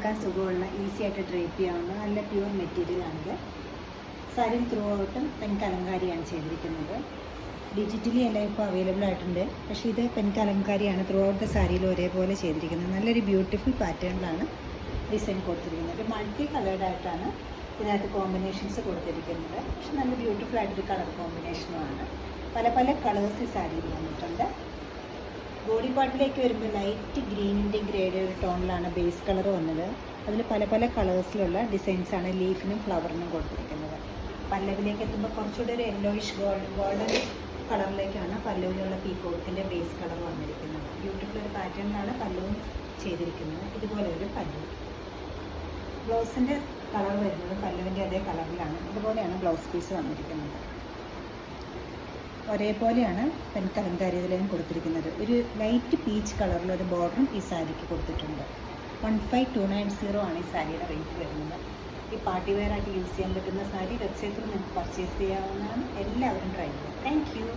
വെക്കാൻ സുഖമുള്ള ഈസി ആയിട്ട് ഡ്രേപ്പ് ചെയ്യാവുന്ന നല്ല പ്യുവർ മെറ്റീരിയലാണിത്. സാരി ത്രൂ ഔട്ടും പെൻ കലങ്കാരിയാണ് ചെയ്തിരിക്കുന്നത്. ഡിജിറ്റലി എല്ലാം ഇപ്പോൾ അവൈലബിൾ ആയിട്ടുണ്ട്. പക്ഷേ ഇത് പെൻ കലങ്കാരിയാണ് ത്രൂ ഔട്ട് ദ സാരിയിൽ ഒരേപോലെ ചെയ്തിരിക്കുന്നത്. നല്ലൊരു ബ്യൂട്ടിഫുൾ പാറ്റേണിലാണ് ഡിസൈൻ കൊടുത്തിരിക്കുന്നത്. ഒരു മൾട്ടി കളേർഡായിട്ടാണ് ഇതിനകത്ത് കോമ്പിനേഷൻസ് കൊടുത്തിരിക്കുന്നത്. പക്ഷെ നല്ല ബ്യൂട്ടിഫുൾ ആയിട്ടൊരു കളർ കോമ്പിനേഷനുമാണ്. പല പല കളേഴ്സ് ഈ സാരിയിൽ വന്നിട്ടുണ്ട്. ബോഡി പാർട്ടിലേക്ക് വരുമ്പോൾ ലൈറ്റ് ഗ്രീനിൻ്റെ ഗ്രേഡ് ഒരു ടോണിലാണ് ബേസ് കളർ വന്നത്. അതിൽ പല പല കളേഴ്സിലുള്ള ഡിസൈൻസാണ് ലീഫിനും ഫ്ലവറിനും കൊടുത്തിരിക്കുന്നത്. പല്ലവിലേക്ക് എത്തുമ്പോൾ കുറച്ചുകൂടി ഒരു യെല്ലോയിഷ് ഗോൾഡൻ കളറിലേക്കാണ് പല്ലവിലുള്ള പീക്കോക്കിൻ്റെ ബേസ് കളർ വന്നിരിക്കുന്നത്. ബ്യൂട്ടിഫുൾ ഒരു പാറ്റേണിലാണ് പല്ലവും ചെയ്തിരിക്കുന്നത്. ഇതുപോലെ ഒരു പല്ലു. ബ്ലൗസിൻ്റെ കളർ വരുന്നത് പല്ലുവിൻ്റെ അതേ കളറിലാണ്. ഇതുപോലെയാണ് ബ്ലൗസ് പീസ് വന്നിരിക്കുന്നത്. ഒരേപോലെയാണ് പെൻ കലങ്കാരി ഇതിലേയും കൊടുത്തിരിക്കുന്നത്. ഒരു ലൈറ്റ് പീച്ച് കളറിലൊരു ബോർഡറും ഈ സാരിക്ക് കൊടുത്തിട്ടുണ്ട്. 15,290 ആണ് ഈ സാരിയുടെ റേറ്റ് വരുന്നത്. ഈ പാർട്ടി വെയർ ആയിട്ട് യൂസ് ചെയ്യാൻ പറ്റുന്ന സാരി വെബ്സൈറ്റിൽ നിങ്ങൾക്ക് പർച്ചേസ് ചെയ്യാവുന്നതാണ്. എല്ലാവരും ട്രൈ ചെയ്യുക. Thank you.